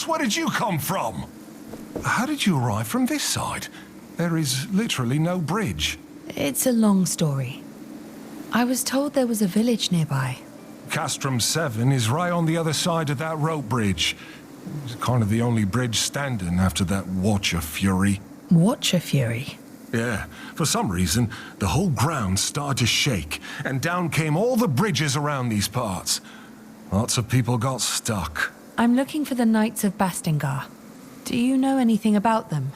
Where did you come from? How did you arrive from this side? There is literally no bridge. It's a long story. I was told there was a village nearby. Castrum 7 is right on the other side of that rope bridge. It's kind of the only bridge standing after that Watcher Fury. Watcher Fury? Yeah, for some reason, the whole ground started to shake, and down came all the bridges around these parts. Lots of people got stuck. I'm looking for the Knights of Bastingar. Do you know anything about them?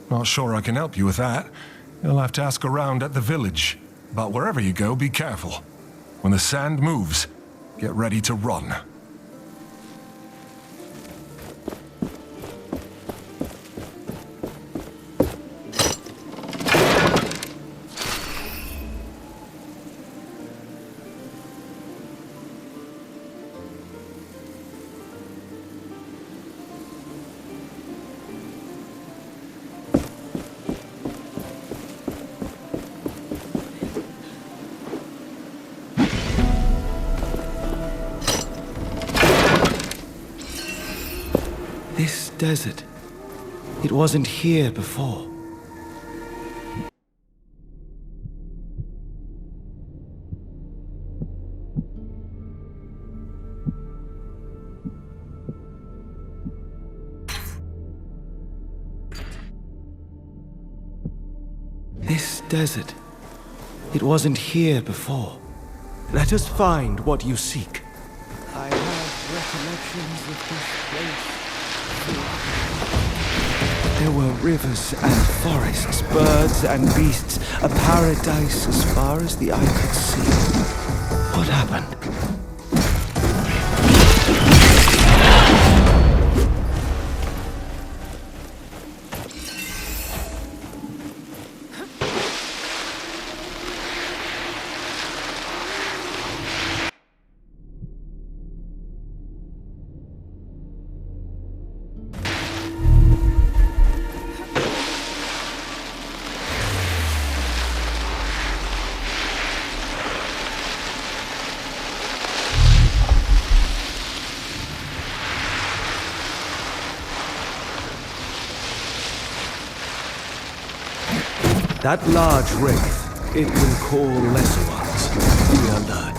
Not sure I can help you with that. You'll have to ask around at the village. But wherever you go, be careful. When the sand moves, get ready to run. This desert, it wasn't here before. This desert, it wasn't here before. Let us find what you seek. I have recollections of this place. There were rivers and forests, birds and beasts, a paradise as far as the eye could see. What happened? That large wraith, it will call lesser ones. Be alert.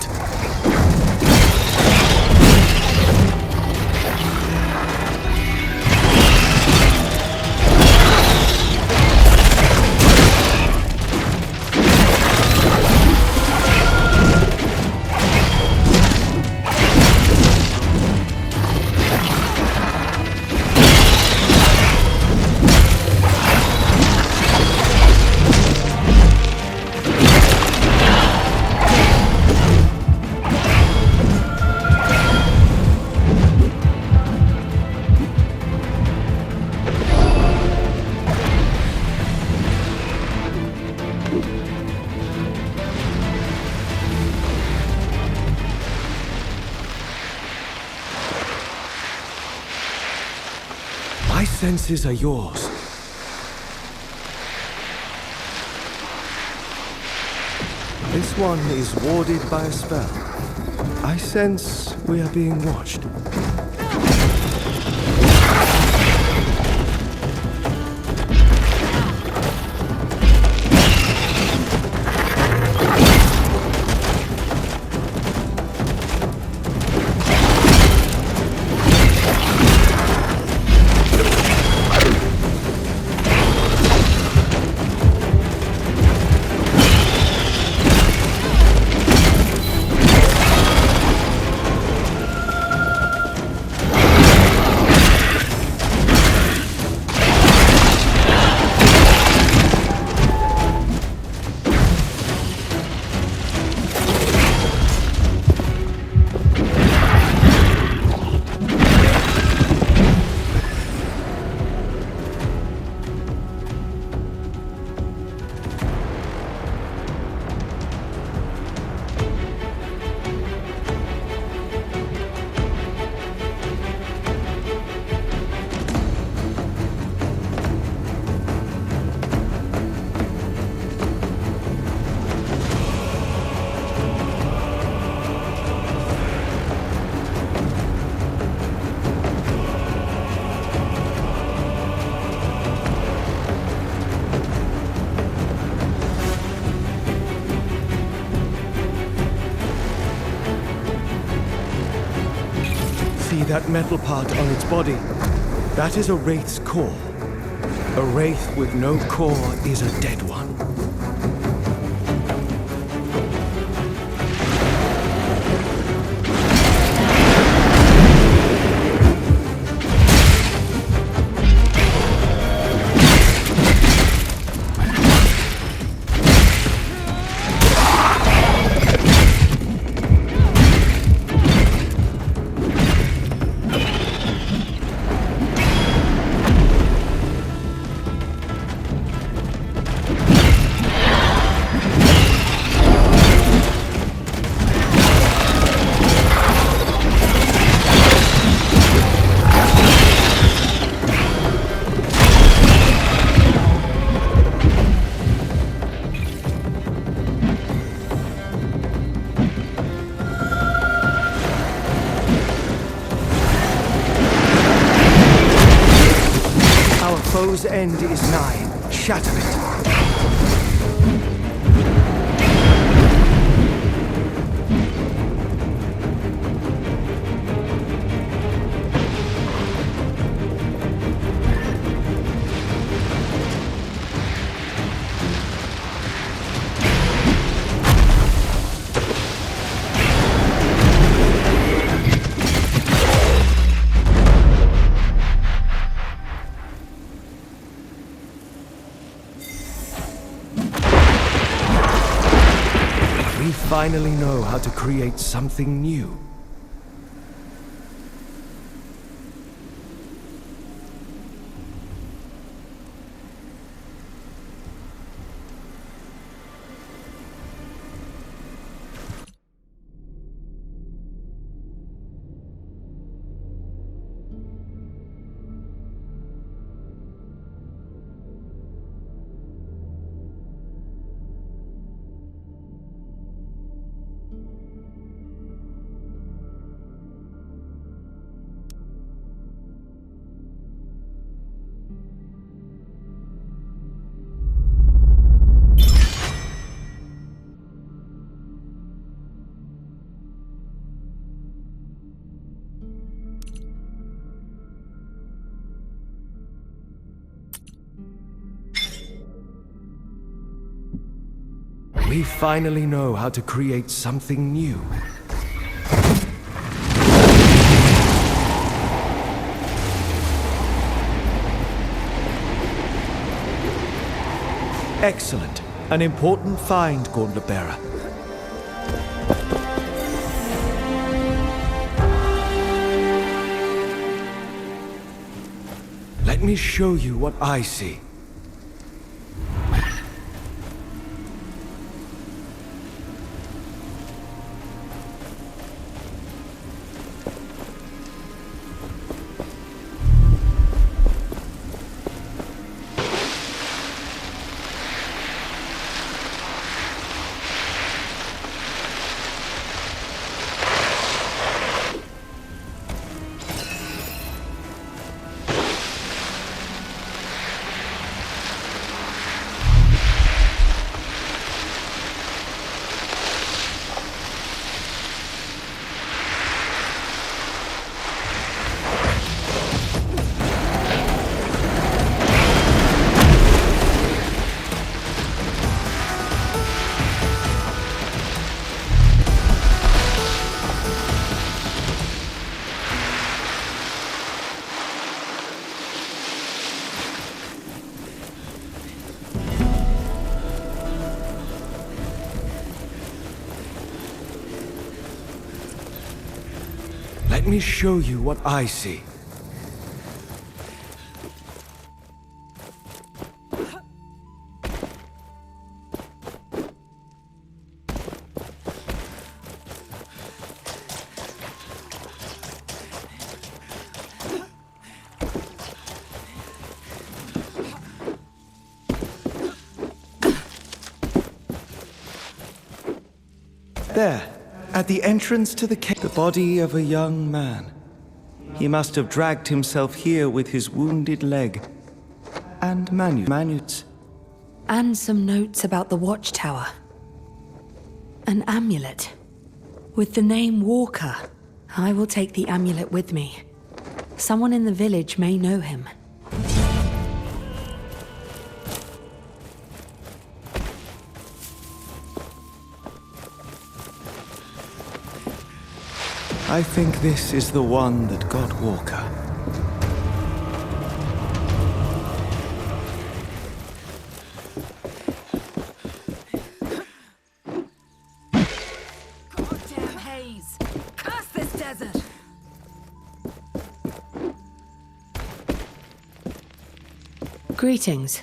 My senses are yours. This one is warded by a spell. I sense we are being watched. See that metal part on its body? That is a wraith's core. A wraith with no core is a dead one. Foe's end is nigh. Shatter it. We finally know how to create something new. We finally know how to create something new. Excellent. An important find, Gauntlet Bearer. Let me show you what I see. Let me show you what I see. There, at the entrance to the cave, the body of a young man. He must have dragged himself here with his wounded leg. And manuscripts. And some notes about the watchtower. An amulet with the name Walker I will take the amulet with me. Someone in the village may know him. I think this is the one that got Walker. Goddamn haze! Curse this desert! Greetings.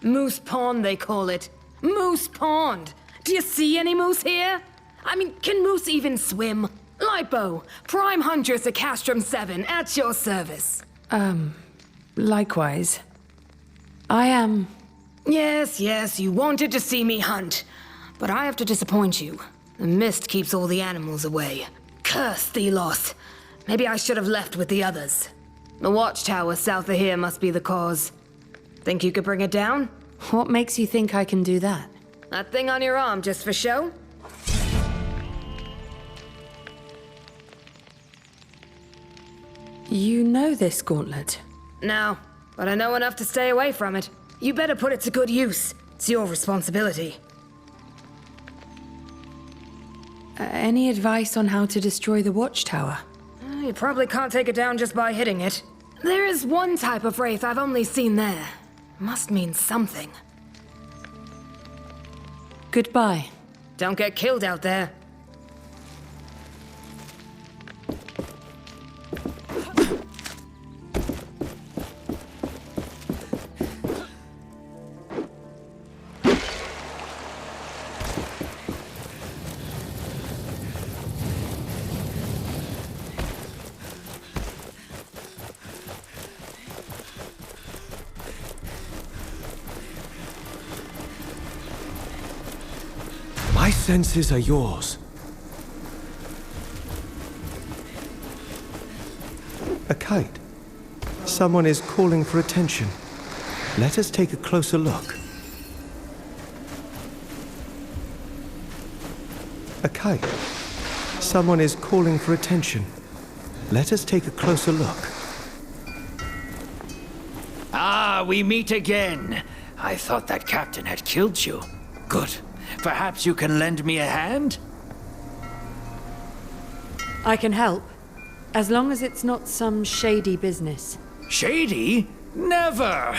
Moose Pond, they call it. Moose Pond! Do you see any moose here? I mean, can moose even swim? Lipo, Prime Huntress at Castrum 7, at your service. Likewise. I am... Yes, you wanted to see me hunt. But I have to disappoint you. The mist keeps all the animals away. Curse Thelos. Maybe I should have left with the others. The watchtower south of here must be the cause. Think you could bring it down? What makes you think I can do that? That thing on your arm just for show? You know this gauntlet? No, but I know enough to stay away from it. You better put it to good use. It's your responsibility. Any advice on how to destroy the watchtower? You probably can't take it down just by hitting it. There is one type of wraith I've only seen there. Must mean something. Goodbye. Don't get killed out there. My senses are yours. A kite. Someone is calling for attention. Let us take a closer look. A kite. Someone is calling for attention. Let us take a closer look. Ah, we meet again. I thought that captain had killed you. Good. Perhaps you can lend me a hand? I can help. As long as it's not some shady business. Shady? Never!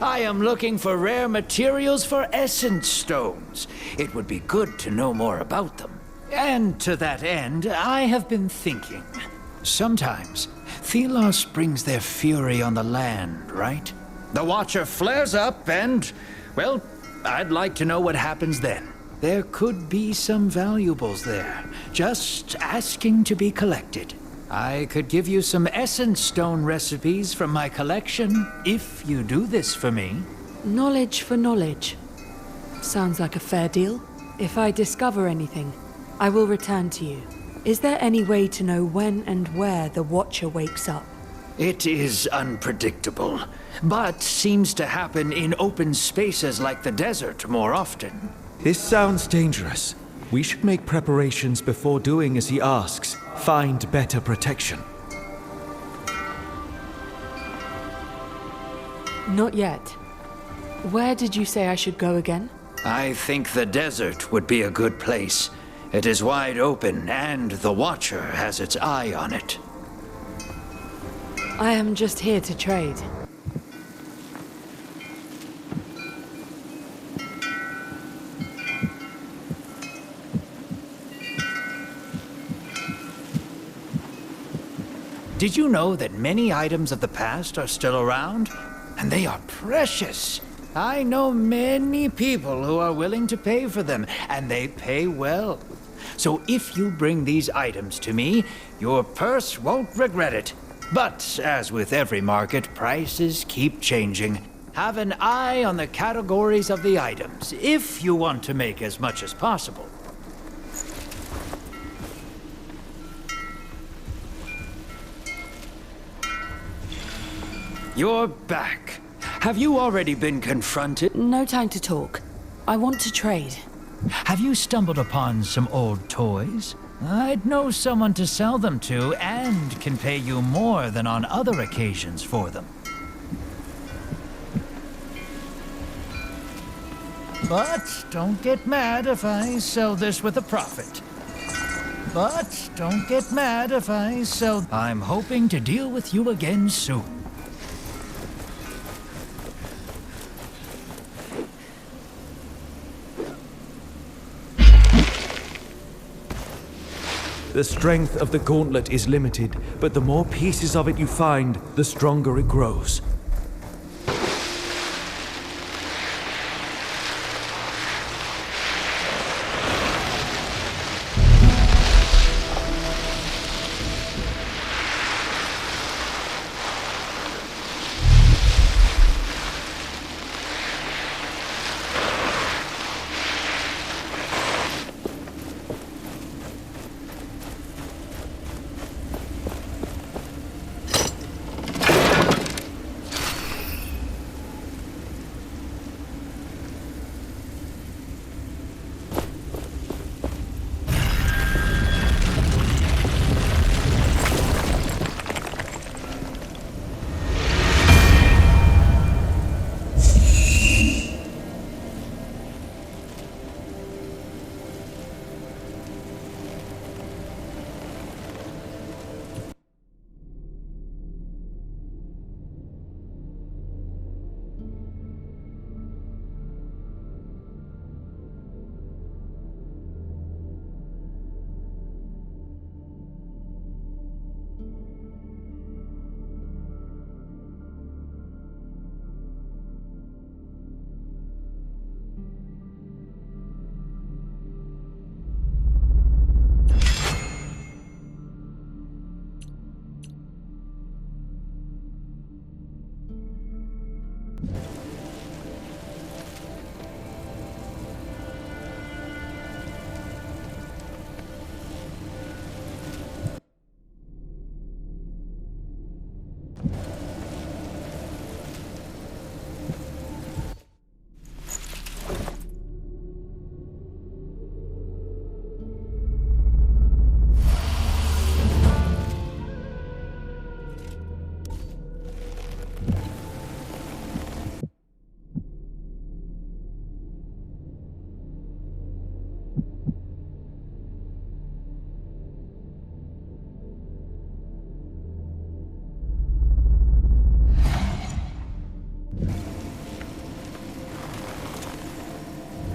I am looking for rare materials for essence stones. It would be good to know more about them. And to that end, I have been thinking. Sometimes, Thelos brings their fury on the land, right? The Watcher flares up and, well, I'd like to know what happens then. There could be some valuables there, just asking to be collected. I could give you some essence stone recipes from my collection, if you do this for me. Knowledge for knowledge. Sounds like a fair deal. If I discover anything, I will return to you. Is there any way to know when and where the Watcher wakes up? It is unpredictable, but seems to happen in open spaces like the desert more often. This sounds dangerous. We should make preparations before doing as he asks. Find better protection. Not yet. Where did you say I should go again? I think the desert would be a good place. It is wide open, and the Watcher has its eye on it. I am just here to trade. Did you know that many items of the past are still around? And they are precious. I know many people who are willing to pay for them, and they pay well. So if you bring these items to me, your purse won't regret it. But as with every market, prices keep changing. Have an eye on the categories of the items, if you want to make as much as possible. You're back. Have you already been confronted? No time to talk. I want to trade. Have you stumbled upon some old toys? I'd know someone to sell them to and can pay you more than on other occasions for them. But don't get mad if I sell this with a profit. But don't get mad if I sell... I'm hoping to deal with you again soon. The strength of the gauntlet is limited, but the more pieces of it you find, the stronger it grows.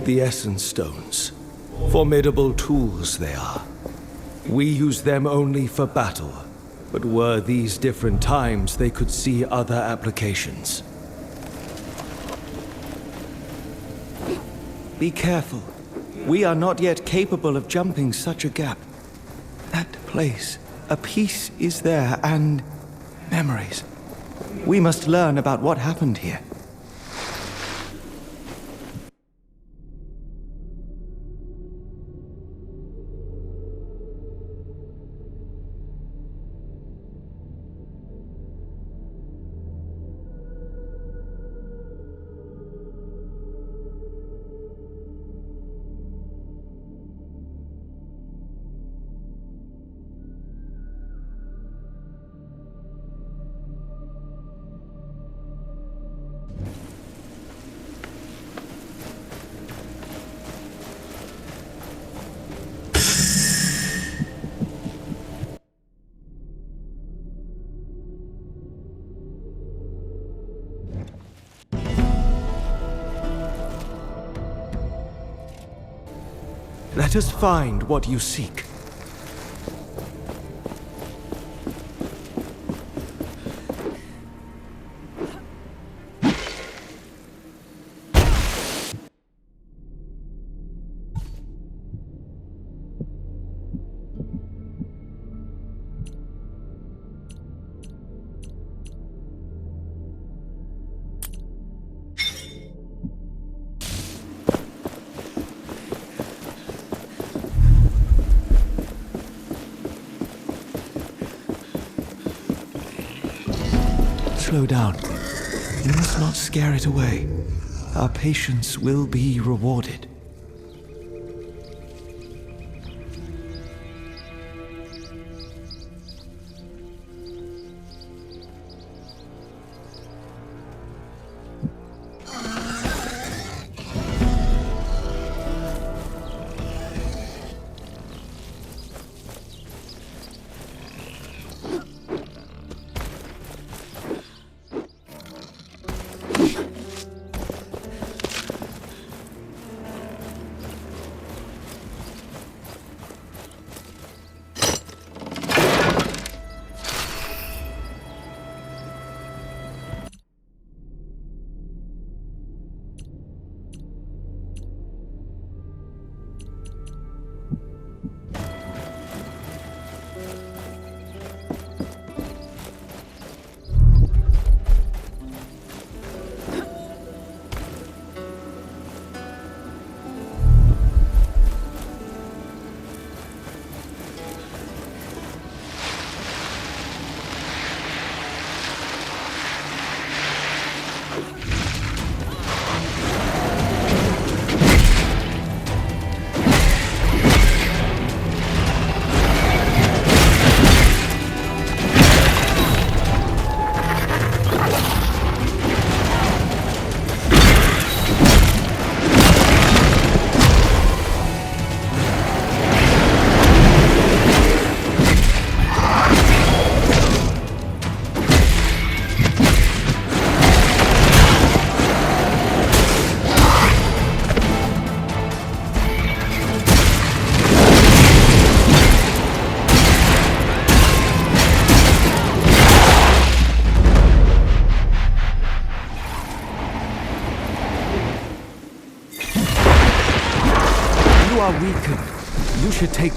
The Essence Stones. Formidable tools they are. We use them only for battle, but were these different times, they could see other applications. Be careful. We are not yet capable of jumping such a gap. That place, a piece is there, and memories. We must learn about what happened here. Let us find what you seek. Slow down. You must not scare it away. Our patience will be rewarded.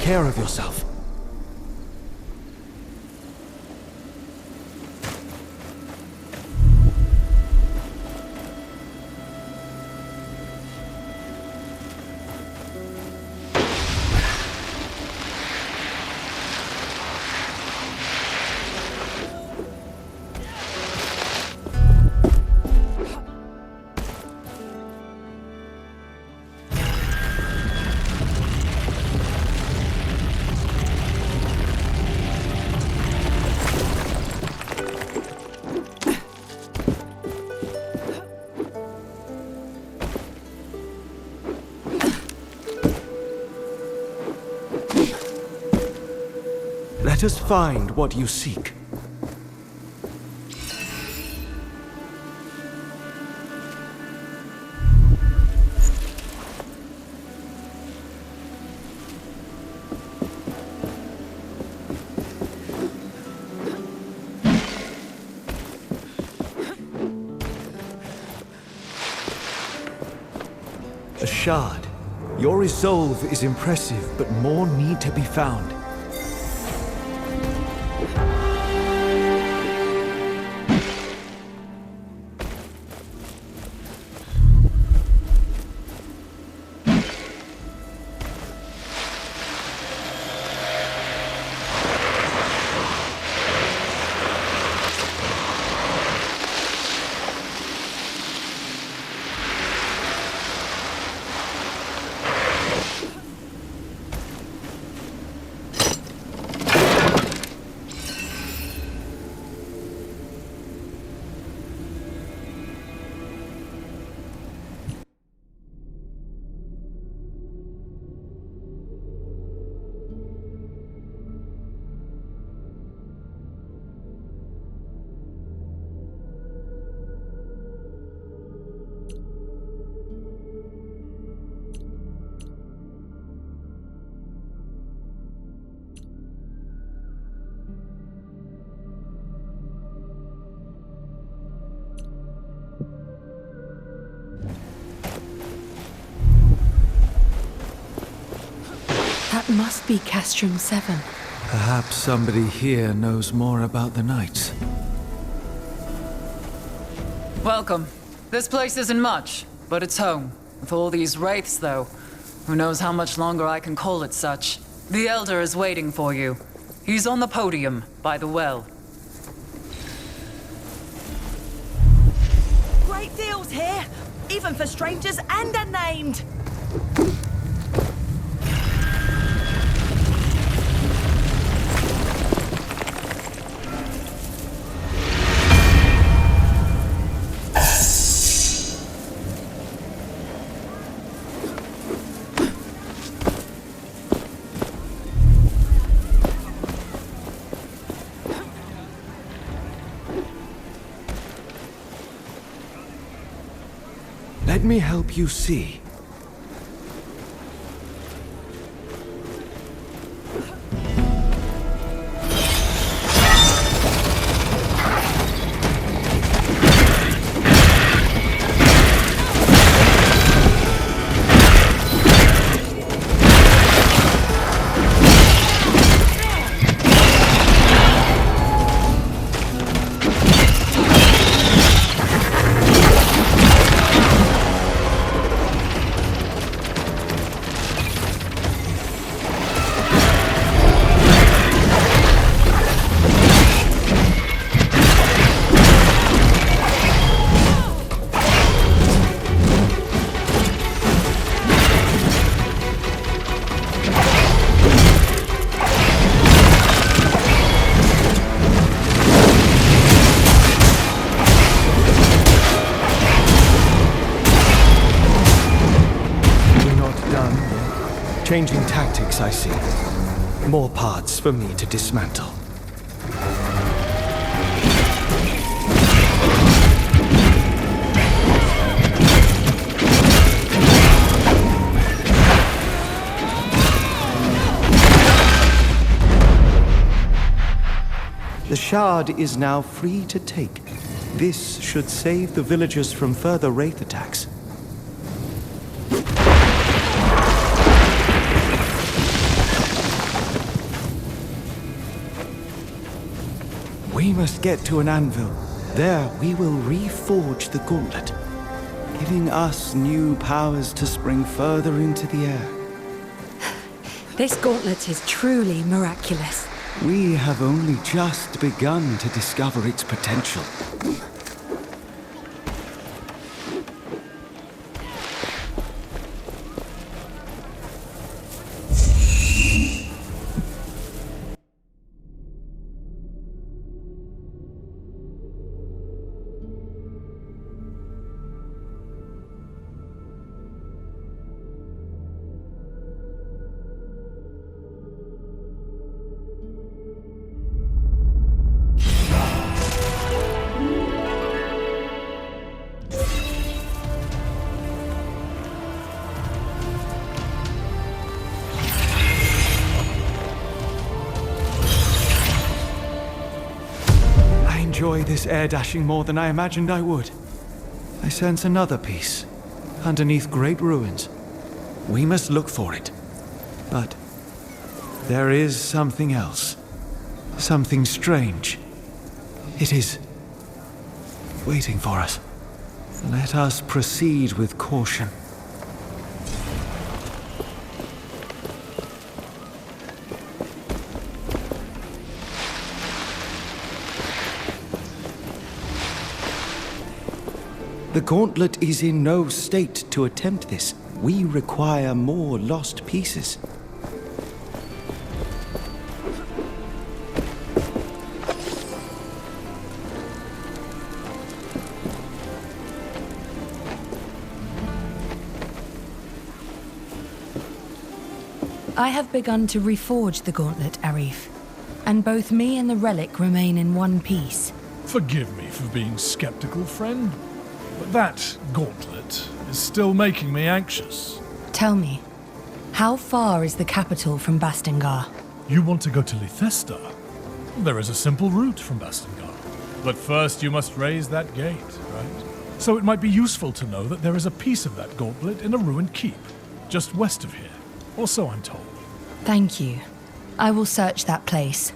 care of yourself. Let us find what you seek. A shard. Your resolve is impressive, but more need to be found. That must be Castrum 7. Perhaps somebody here knows more about the Knights. Welcome. This place isn't much, but it's home. With all these wraiths, though, who knows how much longer I can call it such. The Elder is waiting for you. He's on the podium, by the well. Great deals here, even for strangers and unnamed. Let me help you see. Changing tactics, I see. More parts for me to dismantle. The shard is now free to take. This should save the villagers from further wraith attacks. We must get to an anvil. There we will reforge the gauntlet, giving us new powers to spring further into the air. This gauntlet is truly miraculous. We have only just begun to discover its potential. I enjoy this air dashing more than I imagined I would. I sense another piece, underneath great ruins. We must look for it. But there is something else. Something strange. It is waiting for us. Let us proceed with caution. The gauntlet is in no state to attempt this. We require more lost pieces. I have begun to reforge the gauntlet, Arif. And both me and the relic remain in one piece. Forgive me for being skeptical, friend, but that gauntlet is still making me anxious. Tell me, how far is the capital from Bastengar? You want to go to Lithesta? There is a simple route from Bastengar. But first you must raise that gate, right? So it might be useful to know that there is a piece of that gauntlet in a ruined keep, just west of here. Or so I'm told. Thank you. I will search that place.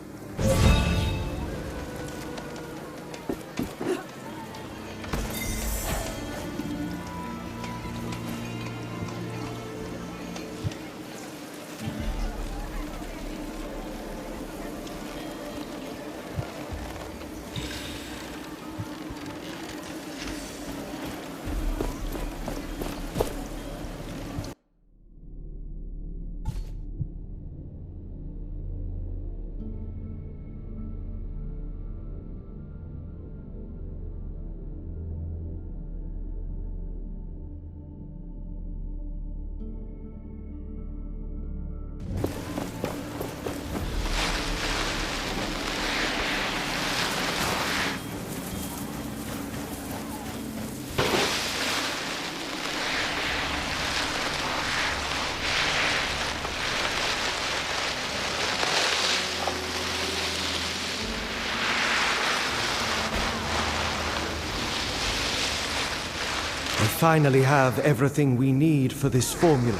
We finally have everything we need for this formula.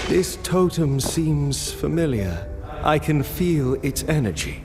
This totem seems familiar. I can feel its energy.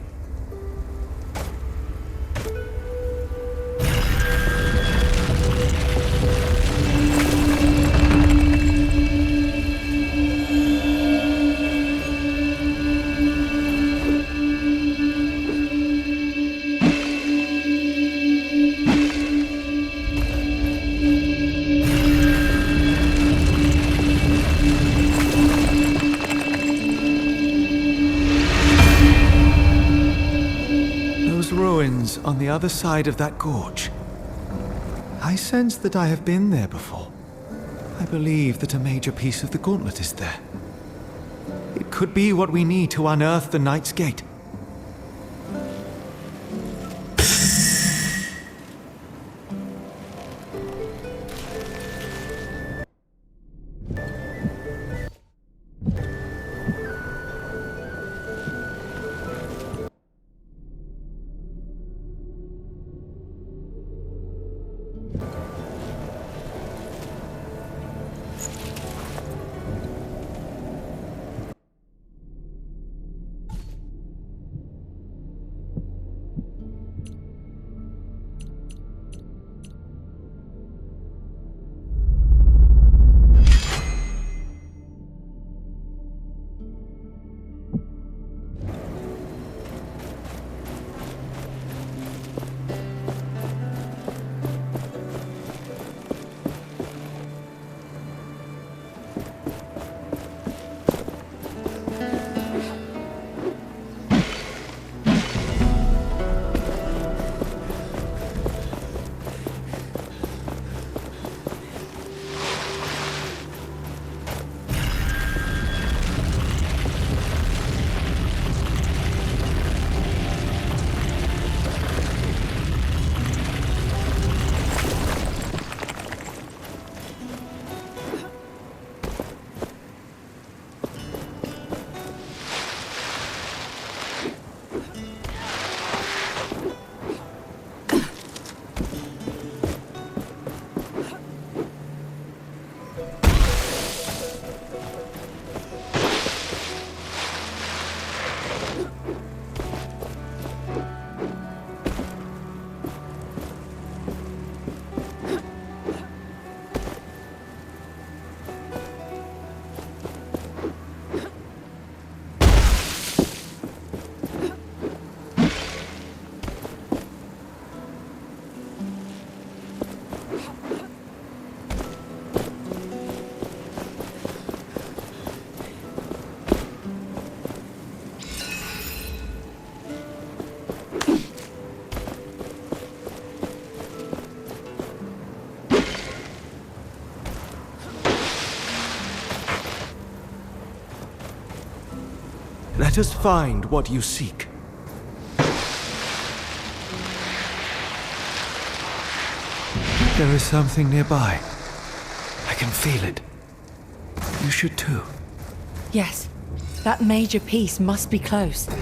On the other side of that gorge. I sense that I have been there before. I believe that a major piece of the gauntlet is there. It could be what we need to unearth the Knight's Gate. Let us find what you seek. There is something nearby. I can feel it. You should too. Yes, that major piece must be close. There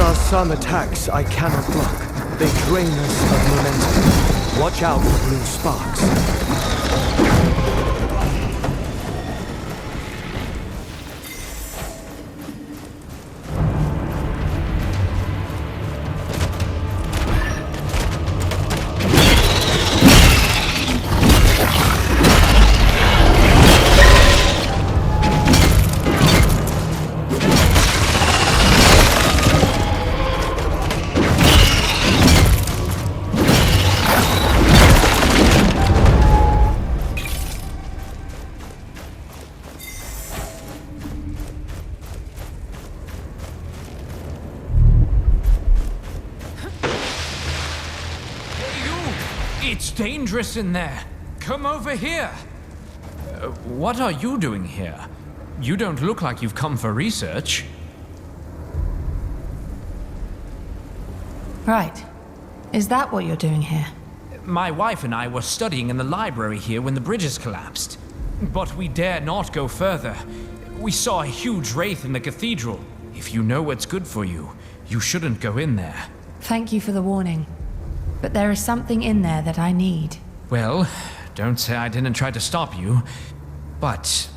are some attacks I cannot block. They drain us of momentum. Watch out for blue sparks. It's dangerous in there. Come over here. What are you doing here? You don't look like you've come for research. Right. Is that what you're doing here? My wife and I were studying in the library here when the bridges collapsed. But we dare not go further. We saw a huge wraith in the cathedral. If you know what's good for you, you shouldn't go in there. Thank you for the warning. But there is something in there that I need. Well, don't say I didn't try to stop you. But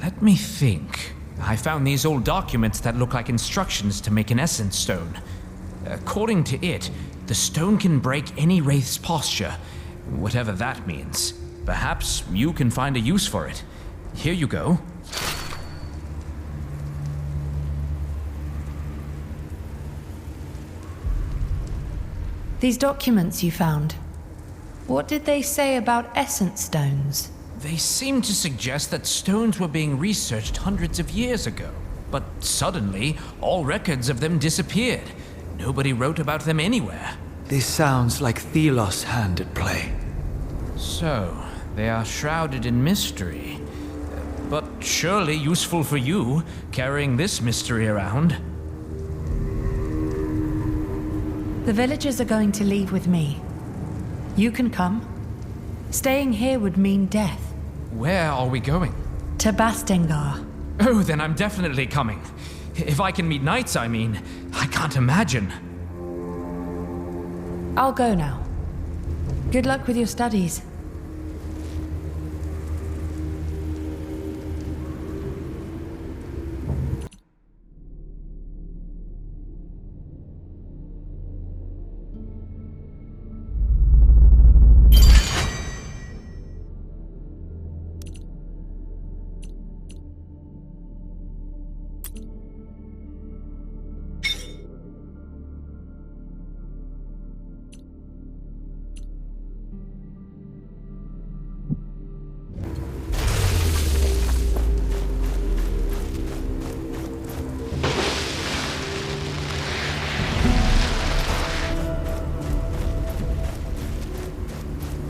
let me think. I found these old documents that look like instructions to make an essence stone. According to it, the stone can break any wraith's posture, whatever that means. Perhaps you can find a use for it. Here you go. These documents you found, what did they say about essence stones? They seem to suggest that stones were being researched hundreds of years ago. But suddenly, all records of them disappeared. Nobody wrote about them anywhere. This sounds like Thelos' hand at play. So, they are shrouded in mystery. But surely useful for you, carrying this mystery around. The villagers are going to leave with me. You can come. Staying here would mean death. Where are we going? To Bastengar. Oh, then I'm definitely coming. If I can meet knights, I mean. I can't imagine. I'll go now. Good luck with your studies.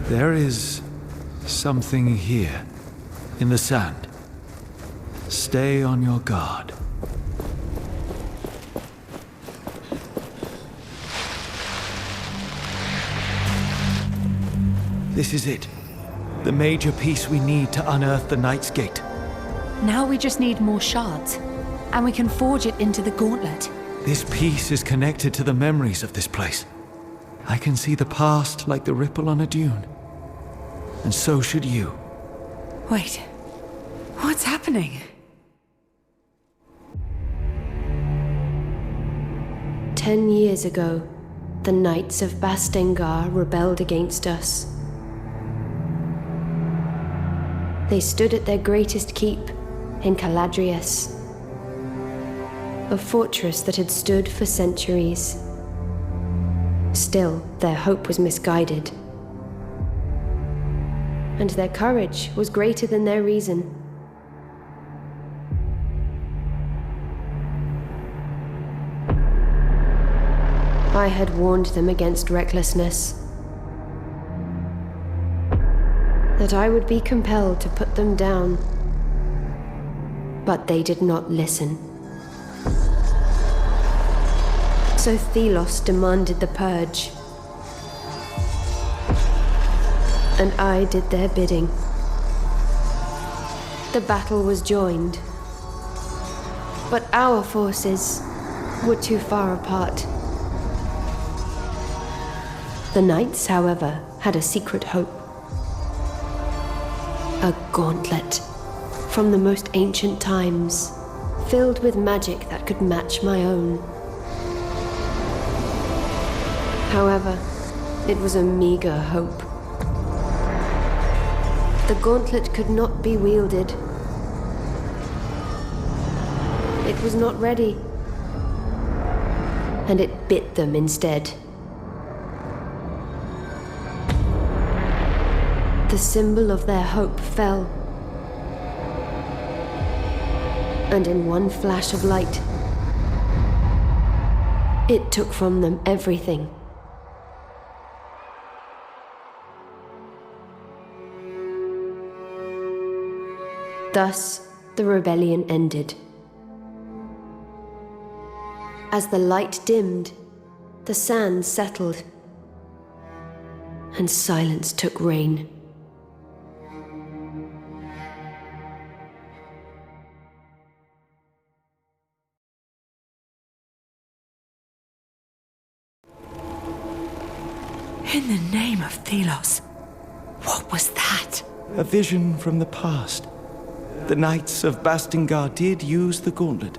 There is something here, in the sand. Stay on your guard. This is it. The major piece we need to unearth the Knight's Gate. Now we just need more shards, and we can forge it into the gauntlet. This piece is connected to the memories of this place. I can see the past like the ripple on a dune. And so should you. Wait, what's happening? 10 years ago, the Knights of Bastengar rebelled against us. They stood at their greatest keep in Caladrius, a fortress that had stood for centuries. Still, their hope was misguided. And their courage was greater than their reason. I had warned them against recklessness, that I would be compelled to put them down. But they did not listen. So Thelos demanded the purge. And I did their bidding. The battle was joined. But our forces were too far apart. The Knights, however, had a secret hope. A gauntlet from the most ancient times, filled with magic that could match my own. However, it was a meager hope. The gauntlet could not be wielded. It was not ready. And it bit them instead. The symbol of their hope fell. And in one flash of light, it took from them everything. Thus, the rebellion ended. As the light dimmed, the sand settled, and silence took reign. In the name of Thelos, what was that? A vision from the past. The Knights of Bastengar did use the gauntlet,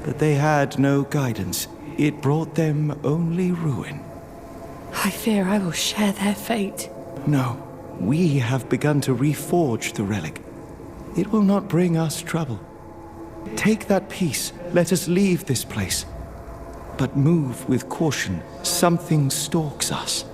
but they had no guidance. It brought them only ruin. I fear I will share their fate. No, we have begun to reforge the relic. It will not bring us trouble. Take that piece. Let us leave this place. But move with caution. Something stalks us.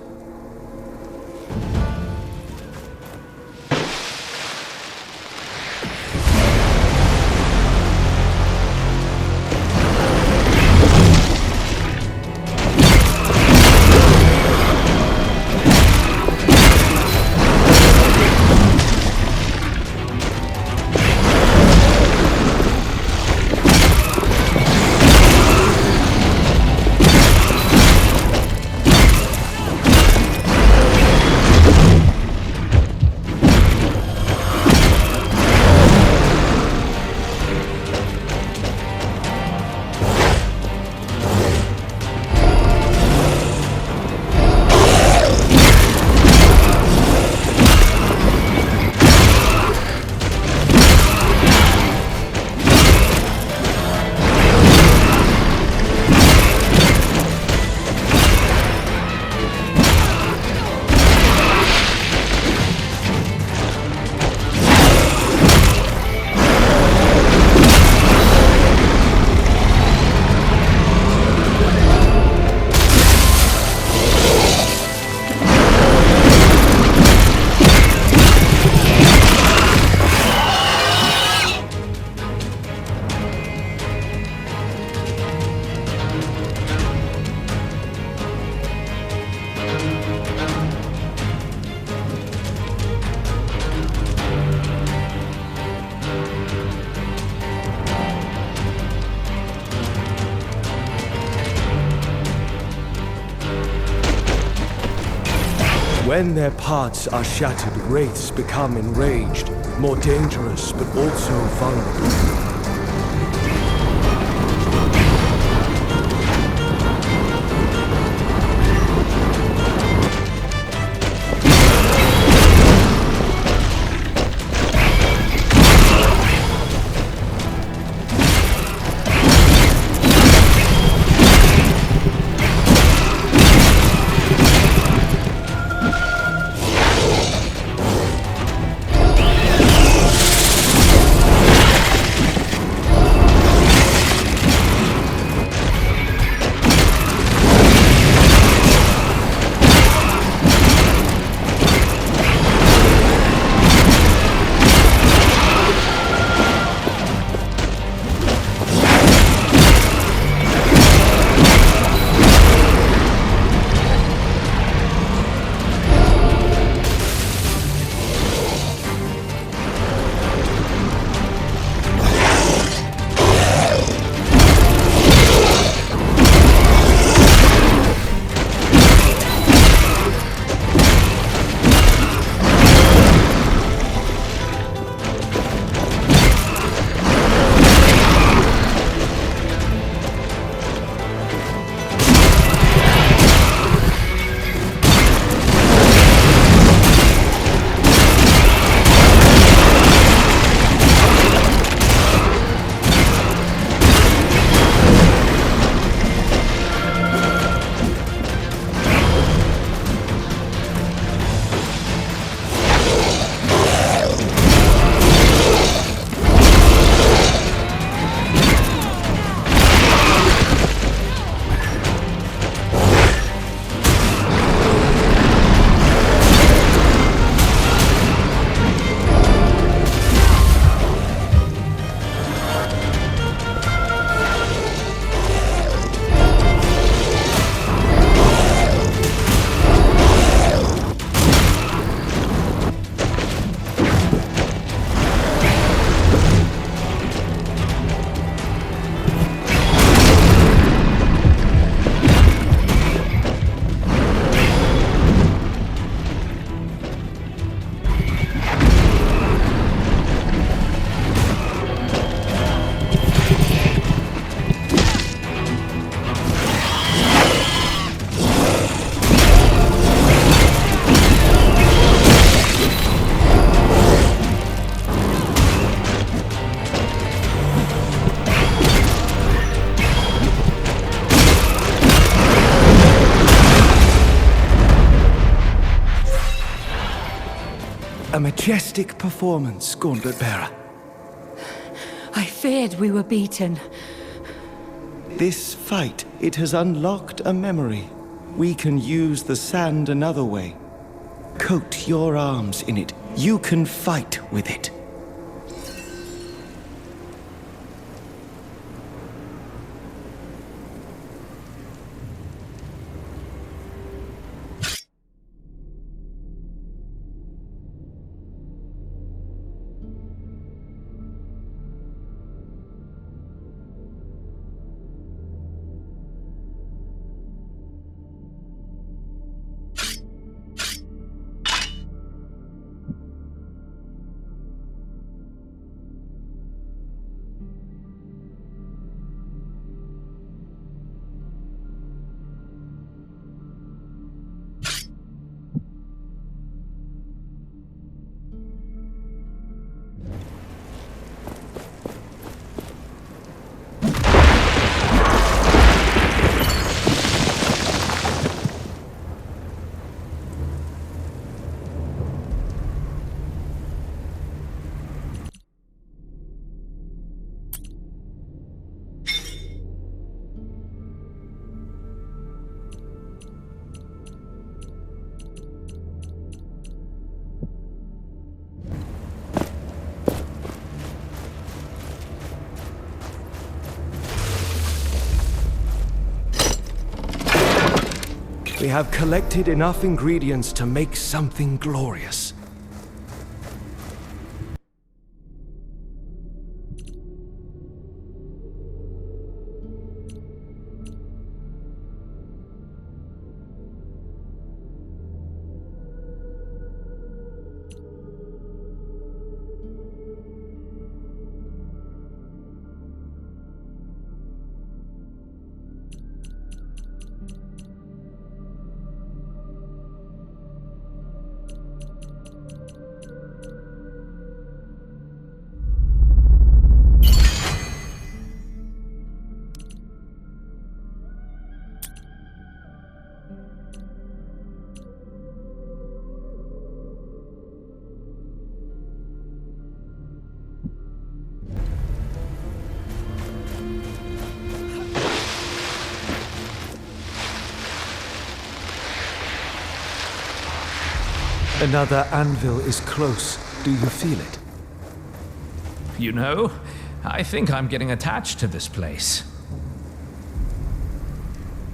When their parts are shattered, wraiths become enraged, more dangerous but also vulnerable. A majestic performance, Gauntlet Bearer. I feared we were beaten. This fight, it has unlocked a memory. We can use the sand another way. Coat your arms in it. You can fight with it. We have collected enough ingredients to make something glorious. Another anvil is close. Do you feel it? You know, I think I'm getting attached to this place.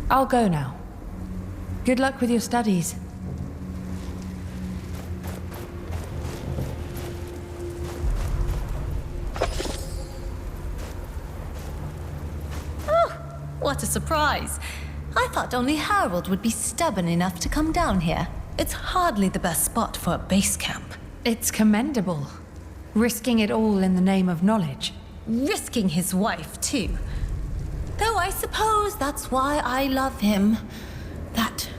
I'll go now. Good luck with your studies. What a surprise. I thought only Harold would be stubborn enough to come down here. It's hardly the best spot for a base camp. It's commendable. Risking it all in the name of knowledge. Risking his wife, too. Though I suppose that's why I love him. That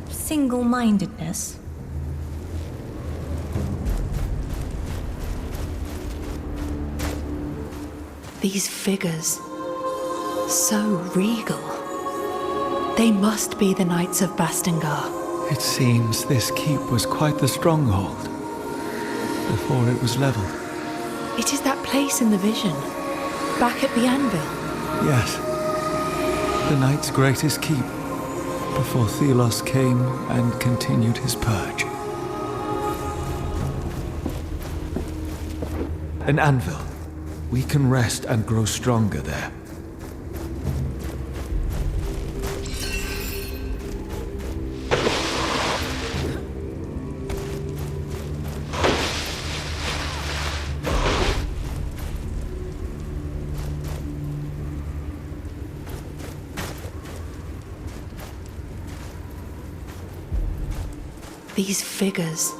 single-mindedness. These figures. So regal. They must be the Knights of Bastengar. It seems this keep was quite the stronghold before it was leveled. It is that place in the vision. Back at the anvil. Yes. The Knight's greatest keep before Thelos came and continued his purge. An anvil. We can rest and grow stronger there. These figures.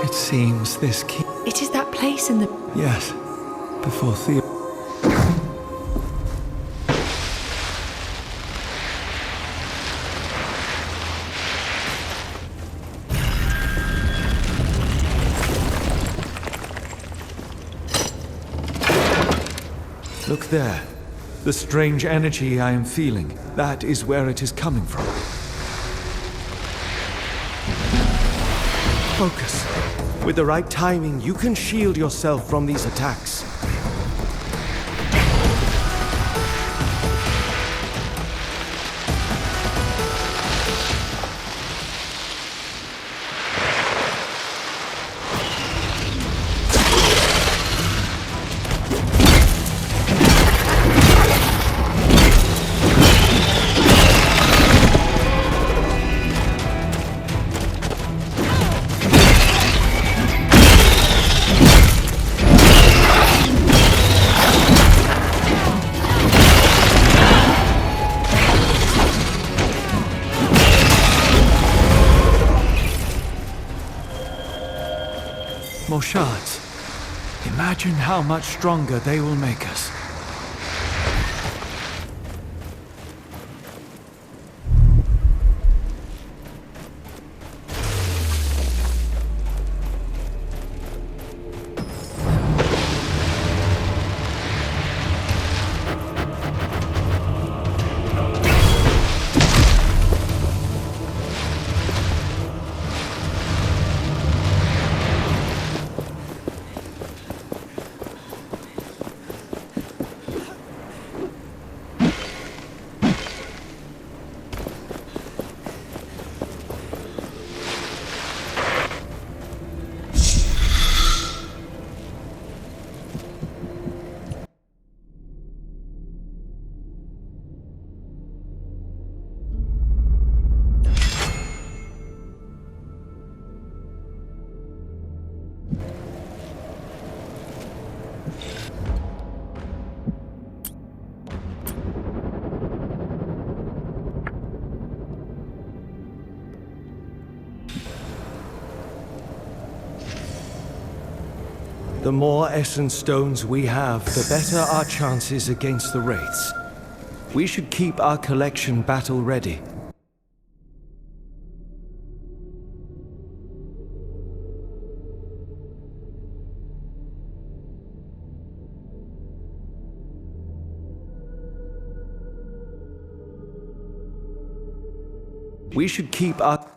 It seems this keep... It is that place in the... Yes. Before Theo... Look there. The strange energy I am feeling. That is where it is coming from. Focus. With the right timing, you can shield yourself from these attacks. More shards. Imagine how much stronger they will make us. The more essence stones we have, the better our chances against the wraiths. We should keep our collection battle ready. We should keep our...